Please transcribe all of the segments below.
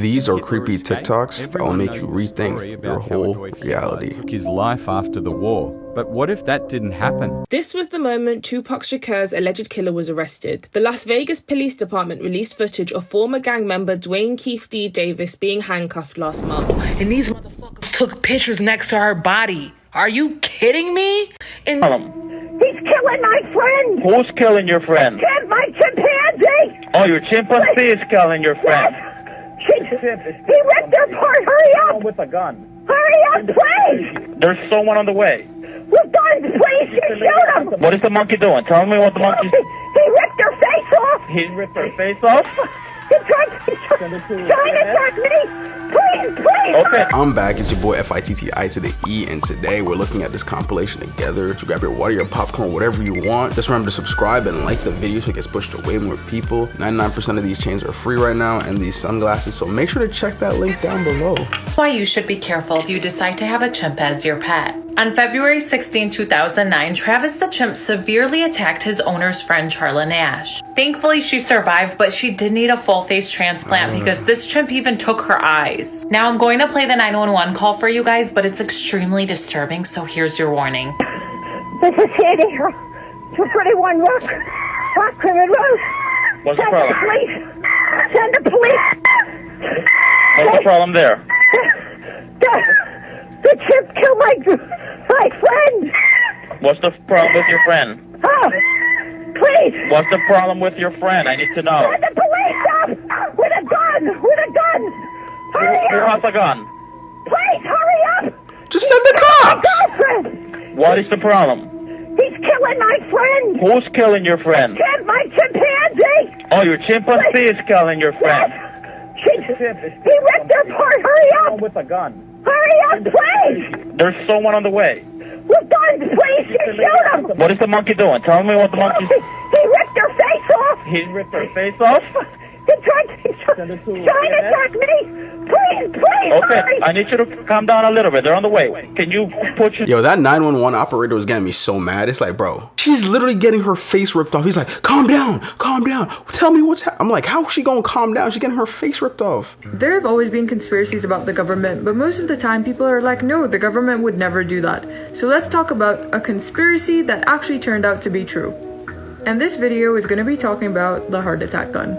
These are creepy TikToks that will make you rethink your whole reality. Took his life after the war. But what if that didn't happen? This was the moment Tupac Shakur's alleged killer was arrested. The Las Vegas Police Department released footage of former gang member Dwayne Keith D. Davis being handcuffed last month. And these motherfuckers took pictures next to her body. Are you kidding me? And he's killing my friend. Who's killing your friend? My chimpanzee. Oh, your chimpanzee is killing your friend. He ripped her apart. Hurry up. With a gun. Hurry up, please. There's someone on the way. With guns, please. You shoot him. What is the monkey doing? Tell me what the monkey... He ripped her face off. He ripped her face off? He's trying to attack me. Please. Okay. I'm back. It's your boy Fittie to the E, and today we're looking at this compilation together. So grab your water, your popcorn, whatever you want. Just remember to subscribe and like the video so it gets pushed to way more people. 99% of these chains are free right now, and these sunglasses, so make sure to check that link down below. Why you should be careful if you decide to have a chimp as your pet. On February 16, 2009, Travis the chimp severely attacked his owner's friend Charla Nash. Thankfully, she survived, but she did need a full face transplant because this chimp even took her eyes. Now I'm going to play the 911 call for you guys, but it's extremely disturbing, so here's your warning. This is Fittie. 231 Backrooms Road. What's the problem? Send the police. What's the problem there? The chimp killed my friend. What's the problem with your friend? Oh, please. What's the problem with your friend? I need to know. Send the police up with a gun. Hurry Who up. has a gun? Please, hurry up. Just send the cops! Girlfriend. What is the problem? He's killing my friend. Who's killing your friend? My chimpanzee. Oh, your chimpanzee is killing your friend. He ripped her apart. Hurry up. With a gun. Hurry up, please. There's someone on the way. With guns, please. You shoot him. What is the monkey doing? Tell me what the monkey... He ripped her face off. He ripped her face off? He's trying to attack me. Please. Okay, Hurry. I need you to calm down a little bit. They're on the way. Can you put your... Yo, that 911 operator was getting me so mad. It's like, bro, she's literally getting her face ripped off. He's like, calm down. Tell me what's happening. I'm like, how is she gonna calm down? She's getting her face ripped off. There have always been conspiracies about the government, but most of the time people are like, no, the government would never do that. So let's talk about a conspiracy that actually turned out to be true. And this video is going to be talking about the heart attack gun.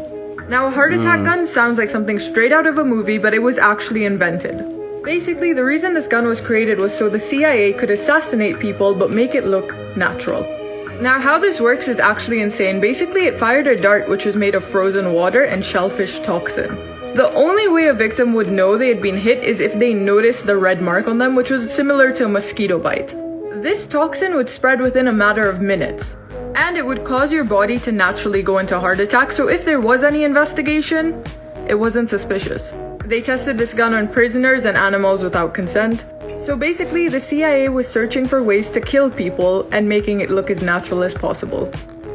Now, a heart attack gun sounds like something straight out of a movie, but it was actually invented. Basically, the reason this gun was created was so the CIA could assassinate people but make it look natural. Now, how this works is actually insane. Basically, it fired a dart which was made of frozen water and shellfish toxin. The only way a victim would know they had been hit is if they noticed the red mark on them, which was similar to a mosquito bite. This toxin would spread within a matter of minutes, and it would cause your body to naturally go into heart attack, so if there was any investigation, it wasn't suspicious. They tested this gun on prisoners and animals without consent. So basically, the CIA was searching for ways to kill people and making it look as natural as possible.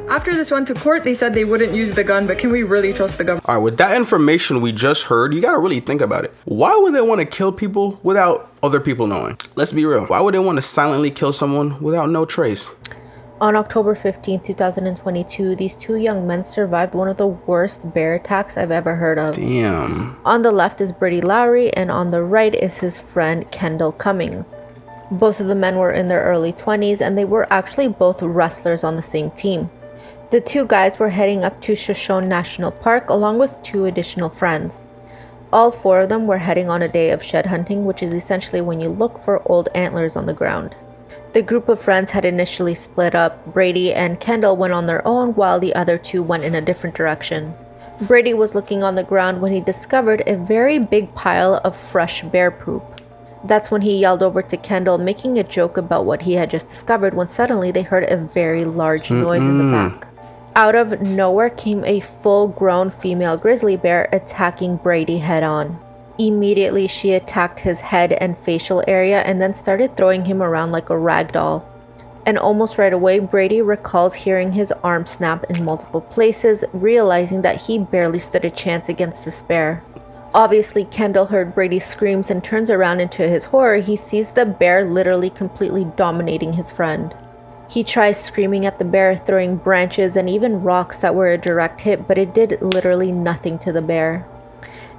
After this went to court, they said they wouldn't use the gun, but can we really trust the government? All right, with that information we just heard, you gotta really think about it. Why would they want to kill people without other people knowing? Let's be real. Why would they want to silently kill someone without no trace? On October 15, 2022, these two young men survived one of the worst bear attacks I've ever heard of. Damn. On the left is Brady Lowry, and on the right is his friend Kendall Cummings. Both of the men were in their early 20s, and they were actually both wrestlers on the same team. The two guys were heading up to Shoshone National Park along with two additional friends. All four of them were heading on a day of shed hunting, which is essentially when you look for old antlers on the ground. The group of friends had initially split up. Brady and Kendall went on their own while the other two went in a different direction. Brady was looking on the ground when he discovered a very big pile of fresh bear poop. That's when he yelled over to Kendall, making a joke about what he had just discovered, when suddenly they heard a very large noise in the back. Out of nowhere came a full-grown female grizzly bear attacking Brady head-on. Immediately, she attacked his head and facial area and then started throwing him around like a rag doll. And almost right away, Brady recalls hearing his arm snap in multiple places, realizing that he barely stood a chance against this bear. Obviously, Kendall heard Brady's screams and turns around, and to his horror, he sees the bear literally completely dominating his friend. He tries screaming at the bear, throwing branches and even rocks that were a direct hit, but it did literally nothing to the bear.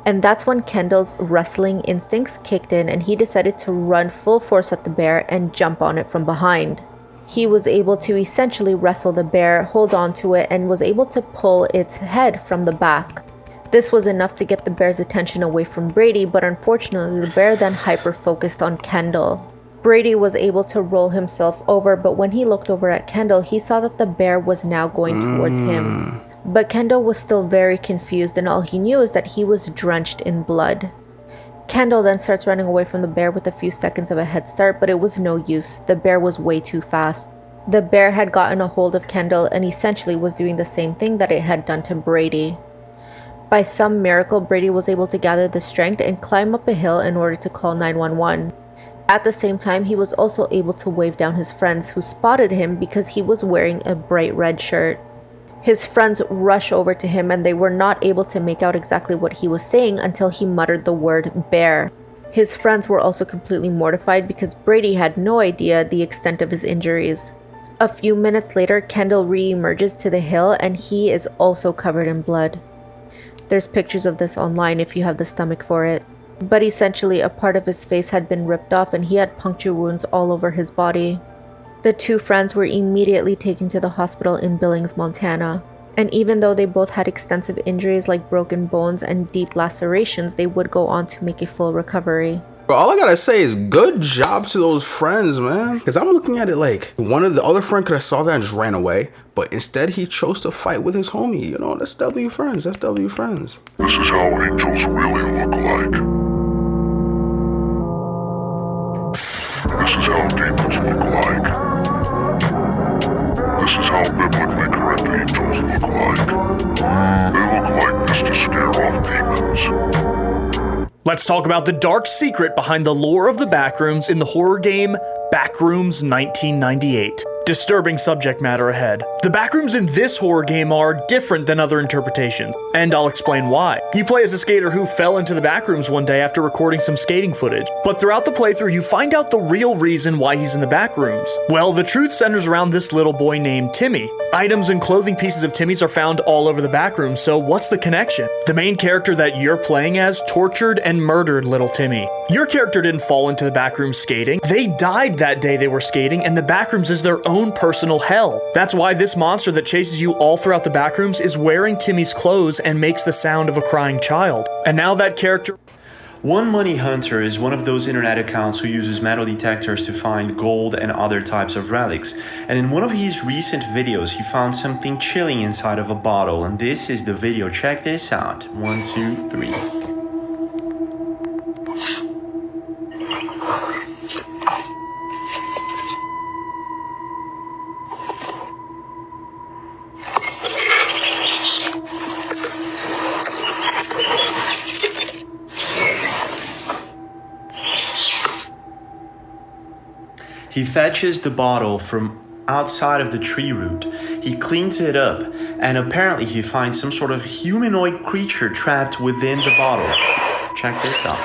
And that's when Kendall's wrestling instincts kicked in and he decided to run full force at the bear and jump on it from behind. He was able to essentially wrestle the bear, hold on to it, and was able to pull its head from the back. This was enough to get the bear's attention away from Brady, but unfortunately the bear then hyper-focused on Kendall. Brady was able to roll himself over, but when he looked over at Kendall, he saw that the bear was now going towards him. But Kendall was still very confused, and all he knew is that he was drenched in blood. Kendall then starts running away from the bear with a few seconds of a head start, but it was no use. The bear was way too fast. The bear had gotten a hold of Kendall and essentially was doing the same thing that it had done to Brady. By some miracle, Brady was able to gather the strength and climb up a hill in order to call 911. At the same time, he was also able to wave down his friends who spotted him because he was wearing a bright red shirt. His friends rush over to him and they were not able to make out exactly what he was saying until he muttered the word bear. His friends were also completely mortified because Brady had no idea the extent of his injuries. A few minutes later, Kendall re-emerges to the hill and he is also covered in blood. There's pictures of this online if you have the stomach for it. But essentially a part of his face had been ripped off and he had puncture wounds all over his body. The two friends were immediately taken to the hospital in Billings, Montana. And even though they both had extensive injuries like broken bones and deep lacerations, they would go on to make a full recovery. Bro, all I gotta say is good job to those friends, man. Because I'm looking at it like one of the other friend could have saw that and just ran away. But instead he chose to fight with his homie. You know, that's W friends. That's W friends. This is how angels really look like. This is how demons look like. This is how biblically correct angels look like. They look like this to scare off demons. Let's talk about the dark secret behind the lore of the Backrooms in the horror game Backrooms 1998. Disturbing subject matter ahead. The Backrooms in this horror game are different than other interpretations, and I'll explain why. You play as a skater who fell into the Backrooms one day after recording some skating footage, but throughout the playthrough you find out the real reason why he's in the Backrooms. Well, the truth centers around this little boy named Timmy. Items and clothing pieces of Timmy's are found all over the Backrooms, so what's the connection? The main character that you're playing as tortured and murdered little Timmy. Your character didn't fall into the Backrooms skating. They died that day they were skating, and the Backrooms is their own personal hell. That's why this monster that chases you all throughout the Backrooms is wearing Timmy's clothes and makes the sound of a crying child. And now that character... One Money Hunter is one of those internet accounts who uses metal detectors to find gold and other types of relics. And in one of his recent videos, he found something chilling inside of a bottle. And this is the video. Check this out. 1, 2, 3. He fetches the bottle from outside of the tree root. He cleans it up, and apparently he finds some sort of humanoid creature trapped within the bottle. Check this out.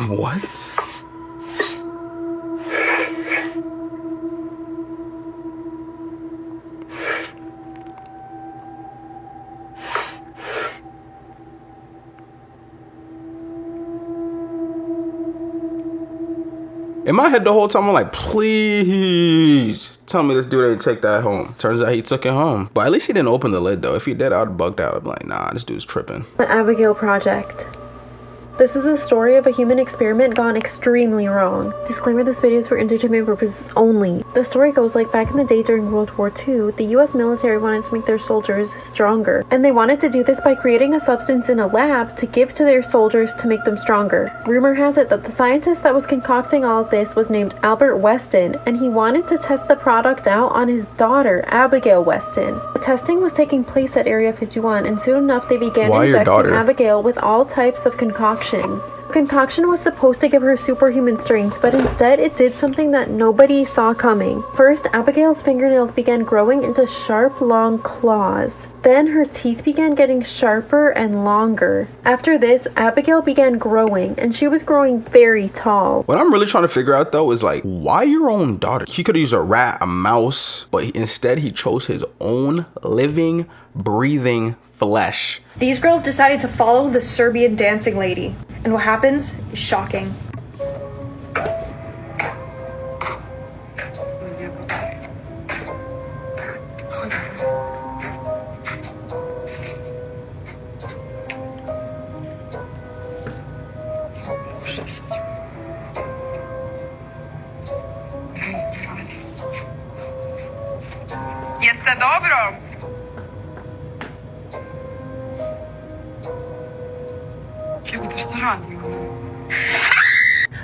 What? In my head the whole time I'm like, please tell me this dude didn't take that home. Turns out he took it home. But at least he didn't open the lid though. If he did, I'd have bugged out. I'd be like, nah, this dude's tripping. The Abigail Project. This is the story of a human experiment gone extremely wrong. Disclaimer, this video is for entertainment purposes only. The story goes like back in the day during World War II, the US military wanted to make their soldiers stronger. And they wanted to do this by creating a substance in a lab to give to their soldiers to make them stronger. Rumor has it that the scientist that was concocting all of this was named Albert Weston, and he wanted to test the product out on his daughter, Abigail Weston. The testing was taking place at Area 51, and soon enough they began injecting Abigail with all types of concoctions. The concoction was supposed to give her superhuman strength, but instead it did something that nobody saw coming. First, Abigail's fingernails began growing into sharp, long claws. Then her teeth began getting sharper and longer. After this, Abigail began growing, and she was growing very tall. What I'm really trying to figure out though is like, why your own daughter? He could have used a rat, a mouse, but instead he chose his own living, breathing flesh. These girls decided to follow the Serbian dancing lady, and what happens is shocking. Jeste dobro?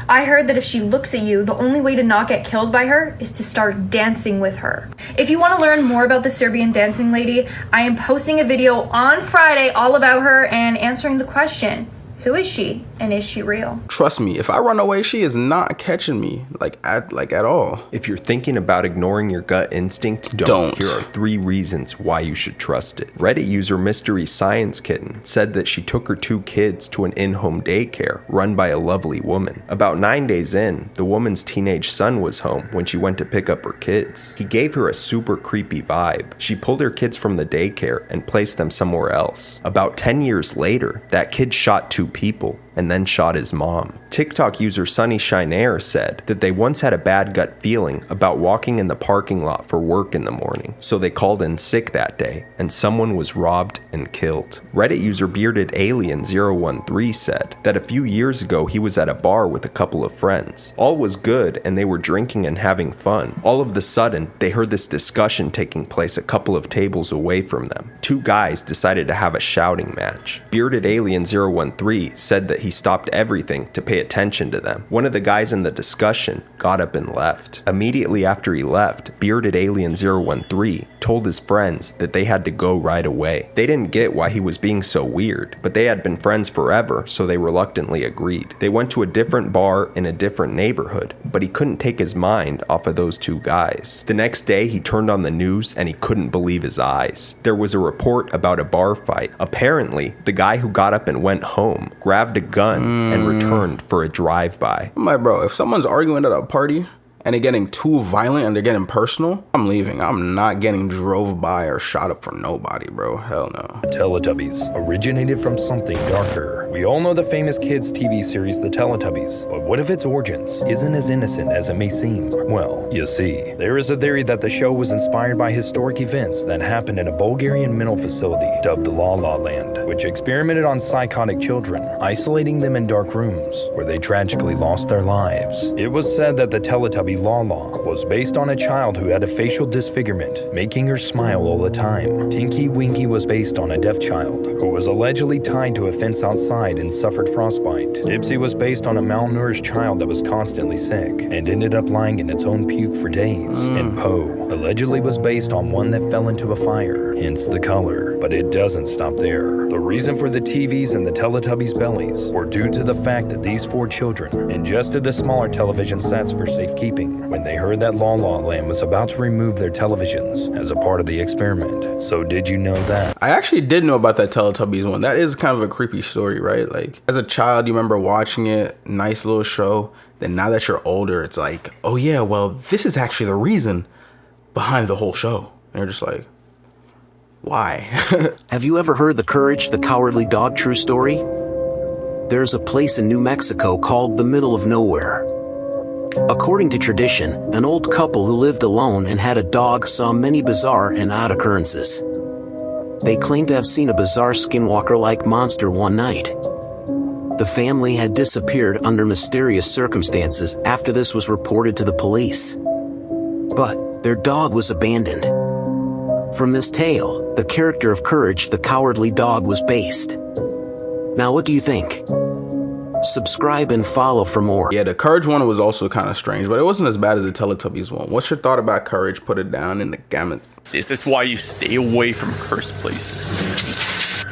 I heard that if she looks at you, the only way to not get killed by her is to start dancing with her. If you want to learn more about the Serbian dancing lady, I am posting a video on Friday all about her and answering the question, who is she and is she real? Trust me, if I run away, she is not catching me at all. If you're thinking about ignoring your gut instinct, don't. Here are 3 reasons why you should trust it. Reddit user Mystery Science Kitten said that she took her 2 kids to an in-home daycare run by a lovely woman. About 9 days in, the woman's teenage son was home when she went to pick up her kids. He gave her a super creepy vibe. She pulled her kids from the daycare and placed them somewhere else. About 10 years later, that kid shot 2 people and then shot his mom. TikTok user Sunny Shinair said that they once had a bad gut feeling about walking in the parking lot for work in the morning, so they called in sick that day, and someone was robbed and killed. Reddit user Bearded Alien 013 said that a few years ago he was at a bar with a couple of friends. All was good and they were drinking and having fun. All of a sudden, they heard this discussion taking place a couple of tables away from them. 2 guys decided to have a shouting match. Bearded Alien 013 said that he stopped everything to pay attention to them. One of the guys in the discussion got up and left. Immediately after he left, Bearded Alien 013 told his friends that they had to go right away. They didn't get why he was being so weird, but they had been friends forever, so they reluctantly agreed. They went to a different bar in a different neighborhood, but he couldn't take his mind off of those 2 guys. The next day, he turned on the news and he couldn't believe his eyes. There was a report about a bar fight. Apparently, the guy who got up and went home grabbed a gun and returned for a drive-by. I'm like, bro, if someone's arguing at a party and they're getting too violent and they're getting personal, I'm leaving. I'm not getting drove by or shot up for nobody, bro. Hell no. Teletubbies originated from something darker. We all know the famous kids TV series The Teletubbies, but what if its origins isn't as innocent as it may seem? Well, you see, there is a theory that the show was inspired by historic events that happened in a Bulgarian mental facility dubbed La La Land, which experimented on psychotic children, isolating them in dark rooms where they tragically lost their lives. It was said that the Teletubby Lala was based on a child who had a facial disfigurement, making her smile all the time. Tinky Winky was based on a deaf child who was allegedly tied to a fence outside and suffered frostbite. Dipsy was based on a malnourished child that was constantly sick and ended up lying in its own puke for days. And Poe allegedly was based on one that fell into a fire, hence the color. But it doesn't stop there. The reason for the TVs and the Teletubbies' bellies were due to the fact that these 4 children ingested the smaller television sets for safekeeping when they heard that La La Land was about to remove their televisions as a part of the experiment. So did you know that? I actually did know about that Teletubbies one. That is kind of a creepy story, right? Like, as a child, you remember watching it, nice little show. Then now that you're older, it's like, oh yeah, well, this is actually the reason behind the whole show. And you're just like, why? Have you ever heard the Courage the Cowardly Dog true story? There's a place in New Mexico called the Middle of Nowhere. According to tradition, an old couple who lived alone and had a dog saw many bizarre and odd occurrences. They claimed to have seen a bizarre skinwalker-like monster one night. The family had disappeared under mysterious circumstances after this was reported to the police. But their dog was abandoned. From this tale, the character of Courage the Cowardly Dog was based. Now what do you think? Subscribe and follow for more. Yeah, the Courage one was also kind of strange, but it wasn't as bad as the Teletubbies one. What's your thought about Courage? Put it down in the comments. This is why you stay away from cursed places.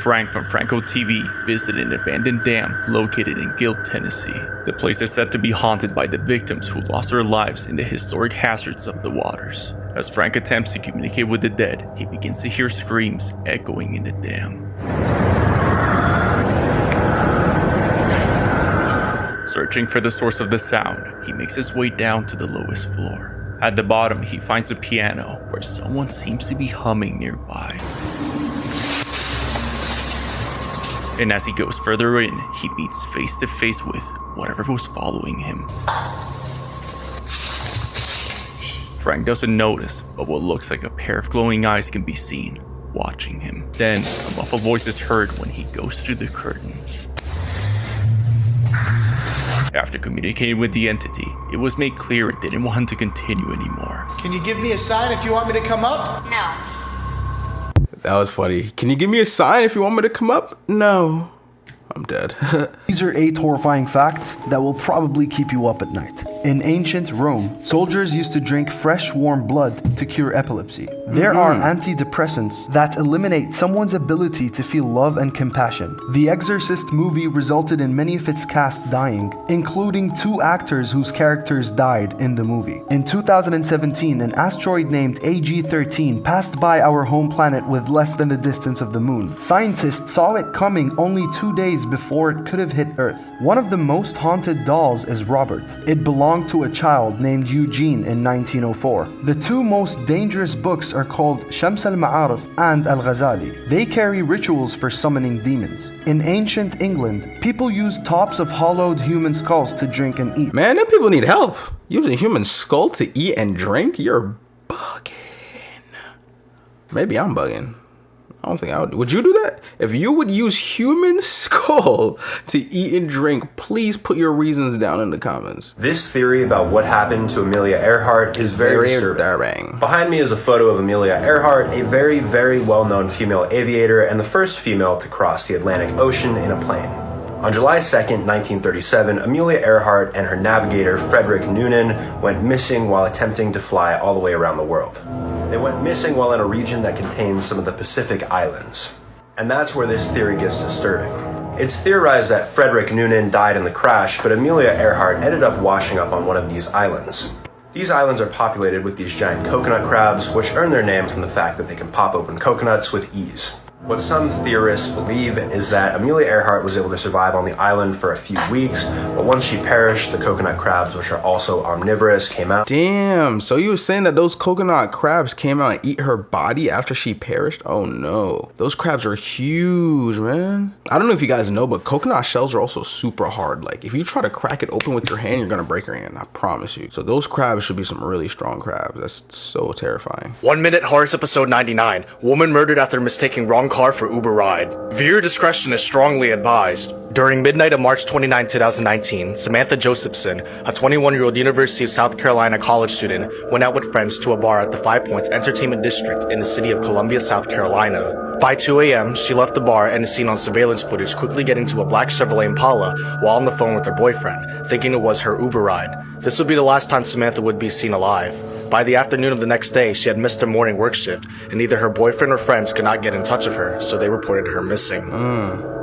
Frank from Franco TV visited an abandoned dam located in Guild, Tennessee. The place is said to be haunted by the victims who lost their lives in the historic hazards of the waters. As Frank attempts to communicate with the dead, he begins to hear screams echoing in the dam. Searching for the source of the sound, he makes his way down to the lowest floor. At the bottom, he finds a piano where someone seems to be humming nearby. And as he goes further in, he meets face to face with whatever was following him. Frank doesn't notice, but what looks like a pair of glowing eyes can be seen, watching him. Then, a muffled voice is heard when he goes through the curtains. After communicating with the entity, it was made clear it didn't want him to continue anymore. Can you give me a sign if you want me to come up? No. That was funny. Can you give me a sign if you want me to come up? No. I'm dead. These are 8 horrifying facts that will probably keep you up at night. In ancient Rome, soldiers used to drink fresh warm blood to cure epilepsy. There are antidepressants that eliminate someone's ability to feel love and compassion. The Exorcist movie resulted in many of its cast dying, including 2 actors whose characters died in the movie. In 2017, an asteroid named AG-13 passed by our home planet with less than the distance of the moon. Scientists saw it coming only 2 days before it could have hit Earth. One of the most haunted dolls is Robert. It belonged to a child named Eugene in 1904. The 2 most dangerous books are called Shams al-Ma'arif and Al-Ghazali. They carry rituals for summoning demons. In ancient England, people used tops of hollowed human skulls to drink and eat. Man, them people need help. Using a human skull to eat and drink? You're bugging. Maybe I'm bugging. I don't think I would. Would you do that? If you would use human skull to eat and drink, please put your reasons down in the comments. This theory about what happened to Amelia Earhart is very disturbing. Behind me is a photo of Amelia Earhart, a very, very well-known female aviator and the first female to cross the Atlantic Ocean in a plane. On July 2nd, 1937, Amelia Earhart and her navigator, Frederick Noonan, went missing while attempting to fly all the way around the world. They went missing while in a region that contains some of the Pacific Islands. And that's where this theory gets disturbing. It's theorized that Frederick Noonan died in the crash, but Amelia Earhart ended up washing up on one of these islands. These islands are populated with these giant coconut crabs, which earn their name from the fact that they can pop open coconuts with ease. What some theorists believe is that Amelia Earhart was able to survive on the island for a few weeks, but once she perished, the coconut crabs, which are also omnivorous, came out. Damn, so you were saying that those coconut crabs came out and eat her body after she perished? Oh no. Those crabs are huge, man. I don't know if you guys know, but coconut shells are also super hard. Like, if you try to crack it open with your hand, you're gonna break your hand, I promise you. So those crabs should be some really strong crabs. That's so terrifying. 1 Minute Horrors episode 99. Woman murdered after mistaking wrong car for Uber ride. Viewer discretion is strongly advised. During midnight of March 29, 2019, Samantha Josephson, a 21-year-old University of South Carolina college student, went out with friends to a bar at the 5 Points Entertainment District in the city of Columbia, South Carolina. By 2 a.m., she left the bar and is seen on surveillance footage quickly getting to a black Chevrolet Impala while on the phone with her boyfriend, thinking it was her Uber ride. This would be the last time Samantha would be seen alive. By the afternoon of the next day, she had missed her morning work shift, and either her boyfriend or friends could not get in touch with her, so they reported her missing.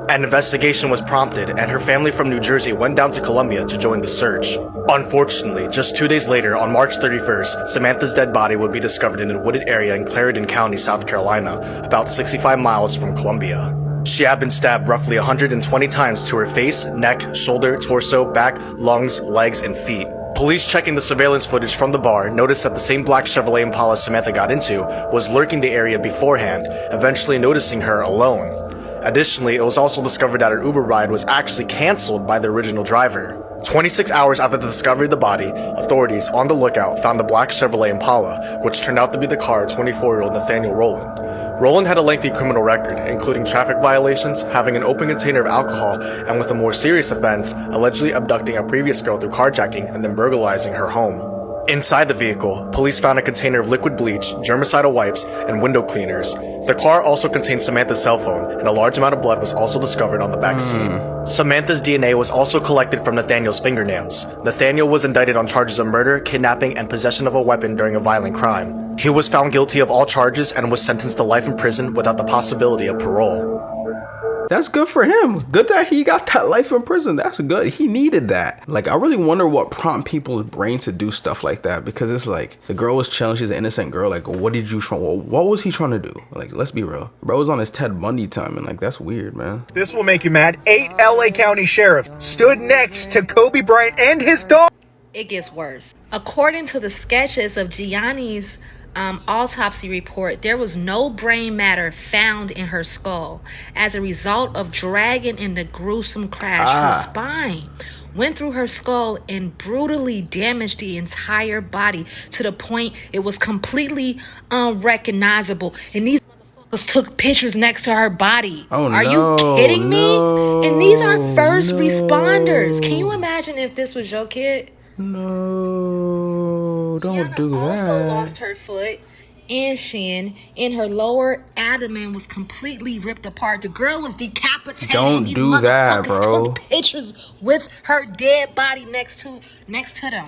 An investigation was prompted, and her family from New Jersey went down to Columbia to join the search. Unfortunately, just 2 days later, on March 31st, Samantha's dead body would be discovered in a wooded area in Clarendon County, South Carolina, about 65 miles from Columbia. She had been stabbed roughly 120 times to her face, neck, shoulder, torso, back, lungs, legs, and feet. Police checking the surveillance footage from the bar noticed that the same black Chevrolet Impala Samantha got into was lurking the area beforehand, eventually noticing her alone. Additionally, it was also discovered that her Uber ride was actually canceled by the original driver. 26 hours after the discovery of the body, authorities on the lookout found the black Chevrolet Impala, which turned out to be the car of 24-year-old Nathaniel Rowland. Rowland had a lengthy criminal record, including traffic violations, having an open container of alcohol, and with a more serious offense, allegedly abducting a previous girl through carjacking and then burglarizing her home. Inside the vehicle, police found a container of liquid bleach, germicidal wipes, and window cleaners. The car also contained Samantha's cell phone, and a large amount of blood was also discovered on the back seat. Samantha's DNA was also collected from Nathaniel's fingernails. Nathaniel was indicted on charges of murder, kidnapping, and possession of a weapon during a violent crime. He was found guilty of all charges and was sentenced to life in prison without the possibility of parole. That's good for him. Good that he got that life in prison. That's good. He needed that. Like, I really wonder what prompted people's brains to do stuff like that, because it's like the girl was chilling. She's an innocent girl. Like, what was he trying to do? Like, let's be real. Bro was on his Ted Bundy time, and like, that's weird, man. This will make you mad. 8 LA County sheriff stood next to Kobe Bryant and his dog. It gets worse. According to the sketches of Gianni's autopsy report, there was no brain matter found in her skull. As a result of dragging in the gruesome crash, her spine went through her skull and brutally damaged the entire body to the point it was completely unrecognizable. And these motherfuckers took pictures next to her body. Are you kidding me? And these are first responders. Can you imagine if this was your kid? No, don't do that. Also lost her foot and shin, and her lower abdomen was completely ripped apart. The girl was decapitated. Don't do that, bro. Took pictures with her dead body next to them.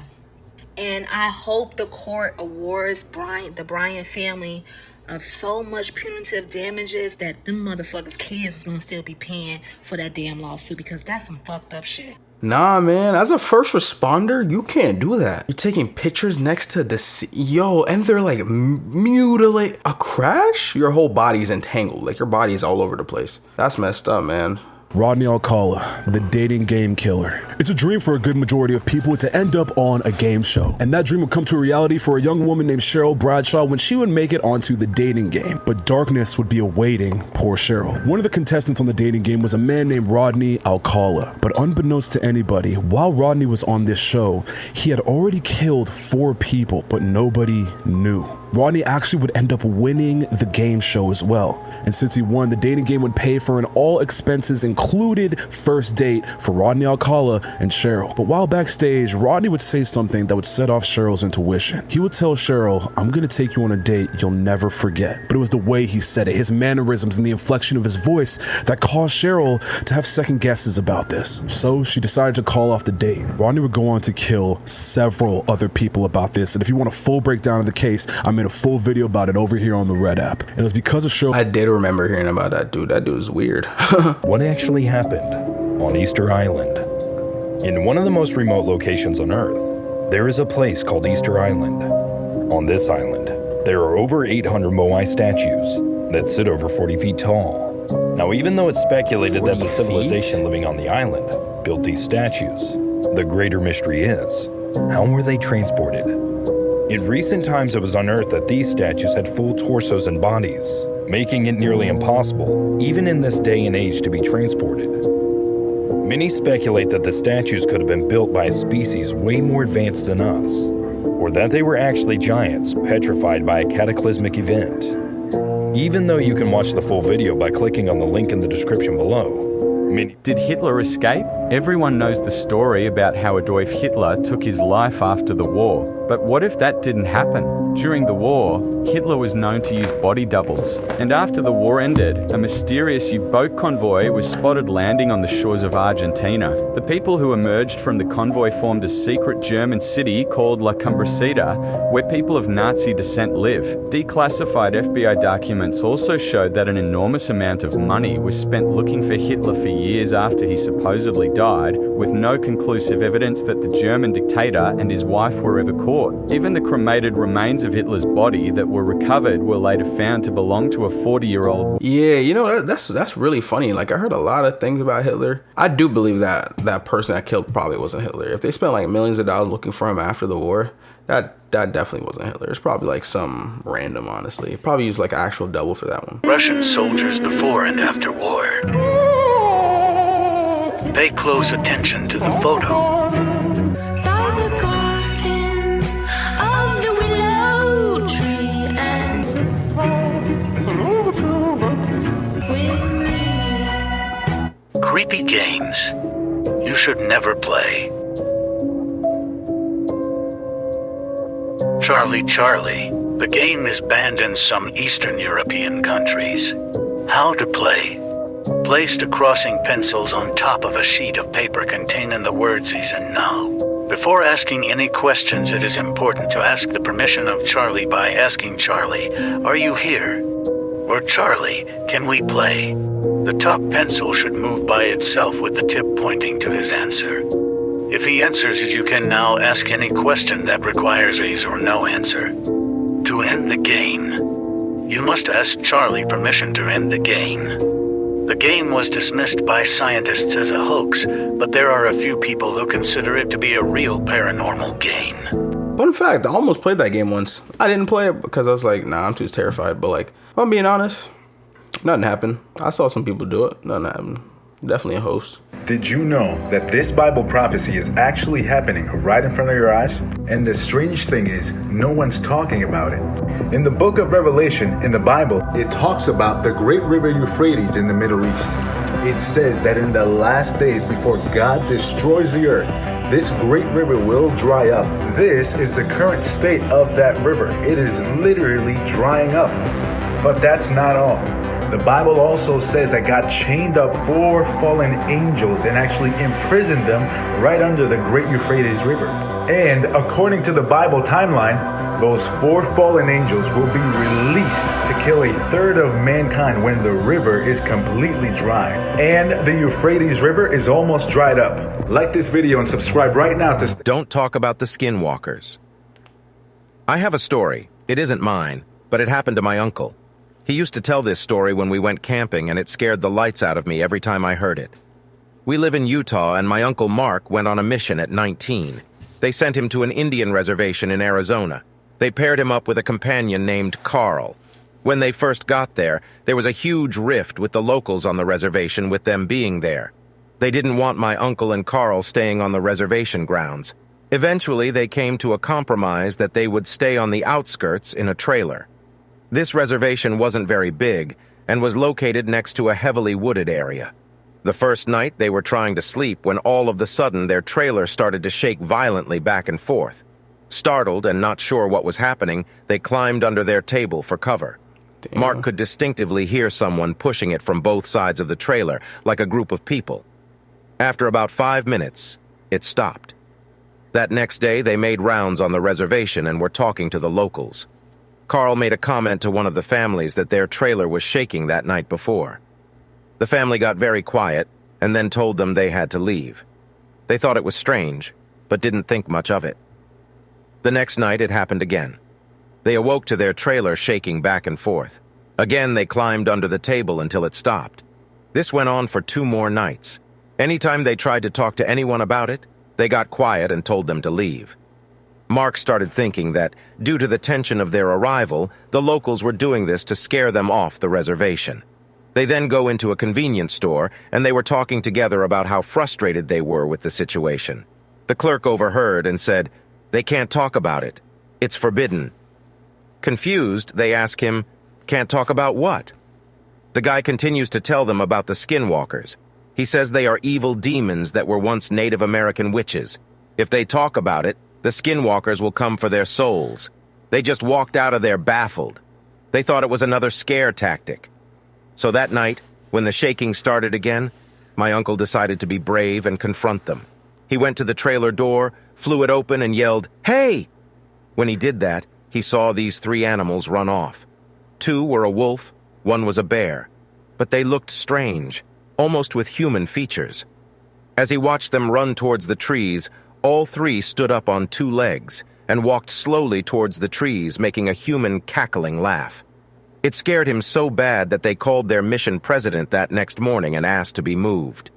And I hope the court awards the Bryant family of so much punitive damages that them motherfuckers' kids is gonna still be paying for that damn lawsuit, because that's some fucked up shit. Nah, man, as a first responder, you can't do that. You're taking pictures next to the and they're like mutilate a crash. Your whole body's entangled, like your body is all over the place. That's messed up, man. Rodney Alcala, the dating game killer. It's a dream for a good majority of people to end up on a game show. And that dream would come to a reality for a young woman named Cheryl Bradshaw when she would make it onto the dating game. But darkness would be awaiting poor Cheryl. One of the contestants on the dating game was a man named Rodney Alcala. But unbeknownst to anybody, while Rodney was on this show, he had already killed 4 people, but nobody knew. Rodney actually would end up winning the game show as well. And since he won, the dating game would pay for an all expenses included first date for Rodney Alcala and Cheryl. But while backstage, Rodney would say something that would set off Cheryl's intuition. He would tell Cheryl, "I'm gonna take you on a date you'll never forget." But it was the way he said it, his mannerisms and the inflection of his voice that caused Cheryl to have second guesses about this. So she decided to call off the date. Rodney would go on to kill several other people about this. And if you want a full breakdown of the case, I made a full video about it over here on the Red app. And it was because of Cheryl. I did remember hearing about that dude. That dude is weird. What actually happened on Easter Island? In one of the most remote locations on Earth, there is a place called Easter Island. On this island, there are over 800 Moai statues that sit over 40 feet tall. Now, even though it's speculated that the civilization living on the island built these statues, the greater mystery is, how were they transported? In recent times, it was unearthed that these statues had full torsos and bodies, making it nearly impossible, even in this day and age, to be transported. Many speculate that the statues could have been built by a species way more advanced than us, or that they were actually giants petrified by a cataclysmic event. Even though you can watch the full video by clicking on the link in the description below. Did Hitler escape? Everyone knows the story about how Adolf Hitler took his life after the war. But what if that didn't happen? During the war, Hitler was known to use body doubles. And after the war ended, a mysterious U-boat convoy was spotted landing on the shores of Argentina. The people who emerged from the convoy formed a secret German city called La Cumbrecita, where people of Nazi descent live. Declassified FBI documents also showed that an enormous amount of money was spent looking for Hitler for years after he supposedly died, with no conclusive evidence that the German dictator and his wife were ever caught. Even the cremated remains of Hitler's body that were recovered were later found to belong to a 40-year-old. Yeah, you know, that's really funny. Like, I heard a lot of things about Hitler. I do believe that that person that killed probably wasn't Hitler. If they spent like millions of dollars looking for him after the war, that definitely wasn't Hitler. It's probably like some random, honestly. Probably used like an actual double for that one. Russian soldiers before and after war. Pay close attention to the photo. Creepy games you should never play. Charlie Charlie. The game is banned in some Eastern European countries. How to play. Place the crossing pencils on top of a sheet of paper containing the words "is" and "no." Before asking any questions, it is important to ask the permission of Charlie by asking Charlie, "Are you here?" Or "Charlie, can we play?" The top pencil should move by itself with the tip pointing to his answer. If he answers, you can now ask any question that requires a yes or no answer. To end the game, you must ask Charlie permission to end the game. The game was dismissed by scientists as a hoax, but there are a few people who consider it to be a real paranormal game. Fun fact, I almost played that game once. I didn't play it because I was like, nah, I'm too terrified. But like, if I'm being honest, nothing happened. I saw some people do it. Nothing happened. Definitely a host. Did you know that this Bible prophecy is actually happening right in front of your eyes? And the strange thing is, no one's talking about it. In the book of Revelation, in the Bible, it talks about the great river Euphrates in the Middle East. It says that in the last days before God destroys the earth, this great river will dry up. This is the current state of that river. It is literally drying up. But that's not all. The Bible also says that God chained up 4 fallen angels and actually imprisoned them right under the great Euphrates River. And according to the Bible timeline, those 4 fallen angels will be released to kill 1/3 of mankind when the river is completely dry. And the Euphrates River is almost dried up. Like this video and subscribe right now to... Don't talk about the Skinwalkers. I have a story. It isn't mine, but it happened to my uncle. He used to tell this story when we went camping, and it scared the lights out of me every time I heard it. We live in Utah, and my uncle Mark went on a mission at 19. They sent him to an Indian reservation in Arizona. They paired him up with a companion named Carl. When they first got there was a huge rift with the locals on the reservation with them being there. They didn't want my uncle and Carl staying on the reservation grounds. Eventually, they came to a compromise that they would stay on the outskirts in a trailer. This reservation wasn't very big and was located next to a heavily wooded area. The first night they were trying to sleep when all of a sudden their trailer started to shake violently back and forth. Startled and not sure what was happening, they climbed under their table for cover. Damn. Mark could distinctively hear someone pushing it from both sides of the trailer, like a group of people. After about 5 minutes, it stopped. That next day they made rounds on the reservation and were talking to the locals. Carl made a comment to one of the families that their trailer was shaking that night before. The family got very quiet and then told them they had to leave. They thought it was strange, but didn't think much of it. The next night it happened again. They awoke to their trailer shaking back and forth. Again they climbed under the table until it stopped. This went on for 2 more nights. Anytime they tried to talk to anyone about it, they got quiet and told them to leave. Mark started thinking that, due to the tension of their arrival, the locals were doing this to scare them off the reservation. They then go into a convenience store, and they were talking together about how frustrated they were with the situation. The clerk overheard and said, "They can't talk about it. It's forbidden." Confused, they ask him, "Can't talk about what?" The guy continues to tell them about the Skinwalkers. He says they are evil demons that were once Native American witches. If they talk about it, the Skinwalkers will come for their souls. They just walked out of there baffled. They thought it was another scare tactic. So that night, when the shaking started again, my uncle decided to be brave and confront them. He went to the trailer door, flew it open, and yelled, "Hey!" When he did that, he saw these 3 animals run off. 2 were a wolf, 1 was a bear. But they looked strange, almost with human features. As he watched them run towards the trees, all 3 stood up on 2 legs and walked slowly towards the trees, making a human cackling laugh. It scared him so bad that they called their mission president that next morning and asked to be moved.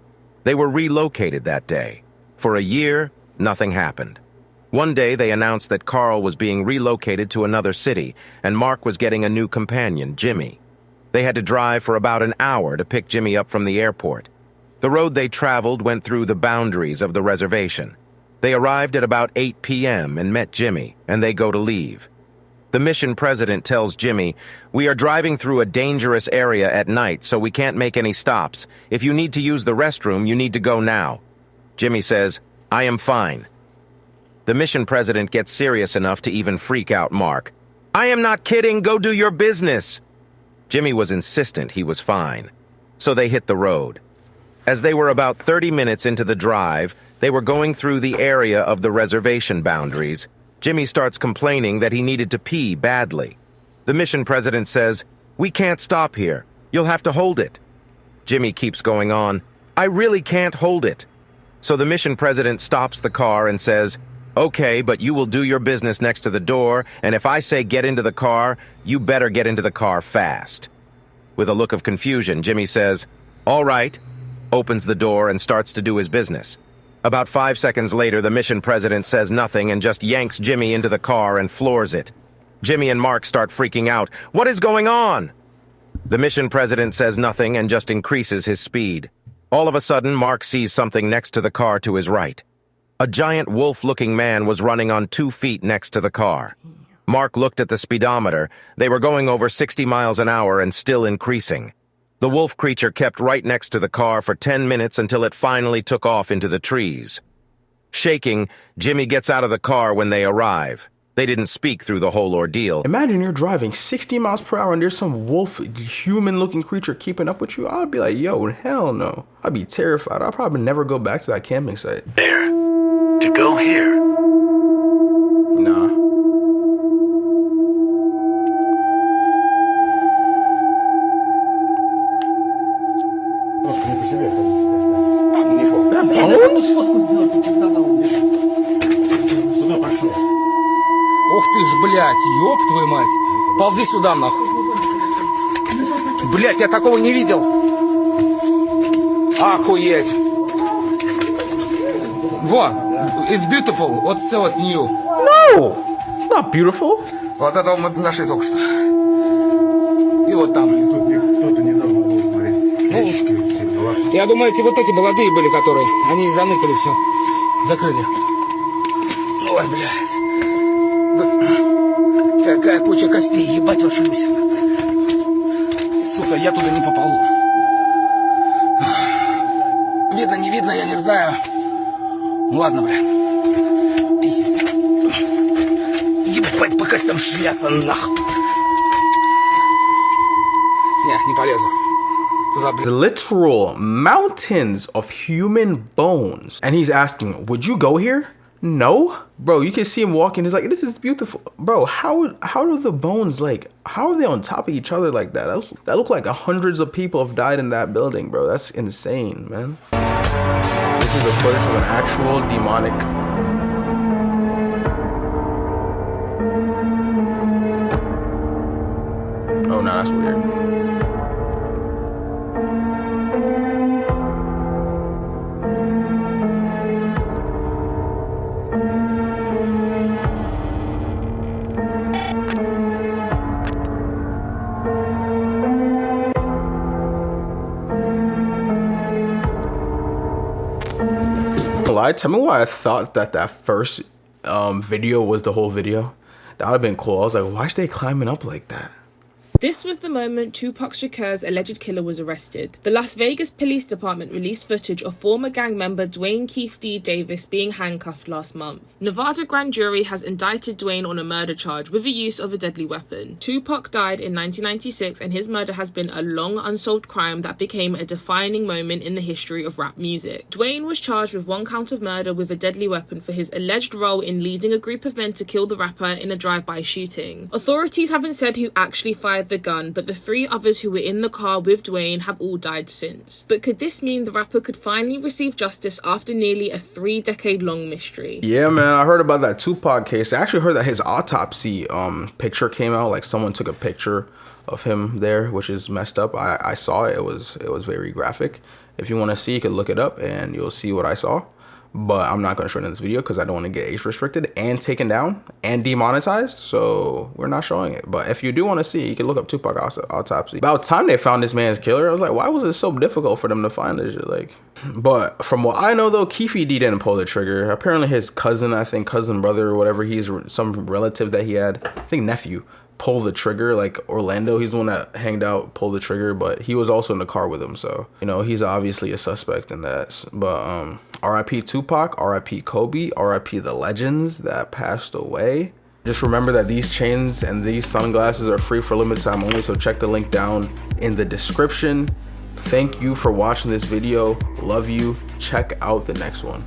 They were relocated that day. For a year, nothing happened. One day they announced that Carl was being relocated to another city and Mark was getting a new companion, Jimmy. They had to drive for about an hour to pick Jimmy up from the airport. The road they traveled went through the boundaries of the reservation. They arrived at about 8 p.m. and met Jimmy, and they go to leave. The mission president tells Jimmy, "We are driving through a dangerous area at night, so we can't make any stops. If you need to use the restroom, you need to go now." Jimmy says, "I am fine." The mission president gets serious enough to even freak out Mark. "I am not kidding, go do your business." Jimmy was insistent he was fine. So they hit the road. As they were about 30 minutes into the drive, they were going through the area of the reservation boundaries. Jimmy starts complaining that he needed to pee badly. The mission president says, "We can't stop here. You'll have to hold it." Jimmy keeps going on, "I really can't hold it." So the mission president stops the car and says, "Okay, but you will do your business next to the door, and if I say get into the car, you better get into the car fast." With a look of confusion, Jimmy says, "All right," opens the door and starts to do his business. About 5 seconds later, the mission president says nothing and just yanks Jimmy into the car and floors it. Jimmy and Mark start freaking out. "What is going on?" The mission president says nothing and just increases his speed. All of a sudden, Mark sees something next to the car to his right. A giant wolf-looking man was running on 2 feet next to the car. Mark looked at the speedometer. They were going over 60 miles an hour and still increasing. The wolf creature kept right next to the car for 10 minutes until it finally took off into the trees. Shaking, Jimmy gets out of the car when they arrive. They didn't speak through the whole ordeal. Imagine you're driving 60 miles per hour and there's some wolf, human-looking creature keeping up with you. I'd be like, yo, hell no. I'd be terrified. I'd probably never go back to that camping site. There. To go here. Nah. That bones? Ух ты ж, блядь, ёб твою мать. Ползи сюда, нахуй. Блядь, я такого не видел. Охуеть. Во, it's beautiful. Вот все вот new. No, it's not beautiful. Вот это мы нашли только что. И вот там. Я думаю, эти вот эти молодые были, которые, они заныкали все, закрыли. Ой, блядь. Какая куча костей, ебать вашу мать. Сука, я туда не попал. Видно, не видно, я не знаю. Ладно, блядь. Пиздец. Ебать, по костям шляться, нахуй. Не полезу. The literal mountains of human bones. And he's asking, would you go here? No. Bro, you can see him walking. He's like, this is beautiful. Bro, how do the bones, like, how are they on top of each other like that? That look like hundreds of people have died in that building, bro. That's insane, man. This is the footage of an actual demonic... Oh, no, that's weird. Tell me why I thought that first video was the whole video. That would have been cool. I was like, why are they climbing up like that? This was the moment Tupac Shakur's alleged killer was arrested. The Las Vegas Police Department released footage of former gang member Dwayne Keith D. Davis being handcuffed last month. Nevada grand jury has indicted Dwayne on a murder charge with the use of a deadly weapon. Tupac died in 1996 and his murder has been a long unsolved crime that became a defining moment in the history of rap music. Dwayne was charged with 1 count of murder with a deadly weapon for his alleged role in leading a group of men to kill the rapper in a drive-by shooting. Authorities haven't said who actually fired the gun, but the 3 others who were in the car with Dwayne have all died since. But could this mean the rapper could finally receive justice after nearly a 3-decade-long mystery? Yeah, man, I heard about that Tupac case. I actually heard that his autopsy picture came out, like someone took a picture of him there, which is messed up. I saw it. It was very graphic. If you want to see, you can look it up and you'll see what I saw. But I'm not going to show it in this video because I don't want to get age restricted and taken down and demonetized. So we're not showing it. But if you do want to see, you can look up Tupac autopsy. About time they found this man's killer, I was like, why was it so difficult for them to find this shit? Like, but from what I know though, Keith D didn't pull the trigger. Apparently his cousin, I think cousin, brother, or whatever, he's some relative that he had, I think nephew, pull the trigger. Like Orlando, he's the one that hanged out, pulled the trigger, but he was also in the car with him, so you know he's obviously a suspect in that. But RIP Tupac, RIP Kobe, RIP the legends that passed away. Just remember that these chains and these sunglasses are free for limited time only, so check the link down in the description. Thank you for watching this video. Love you. Check out the next one.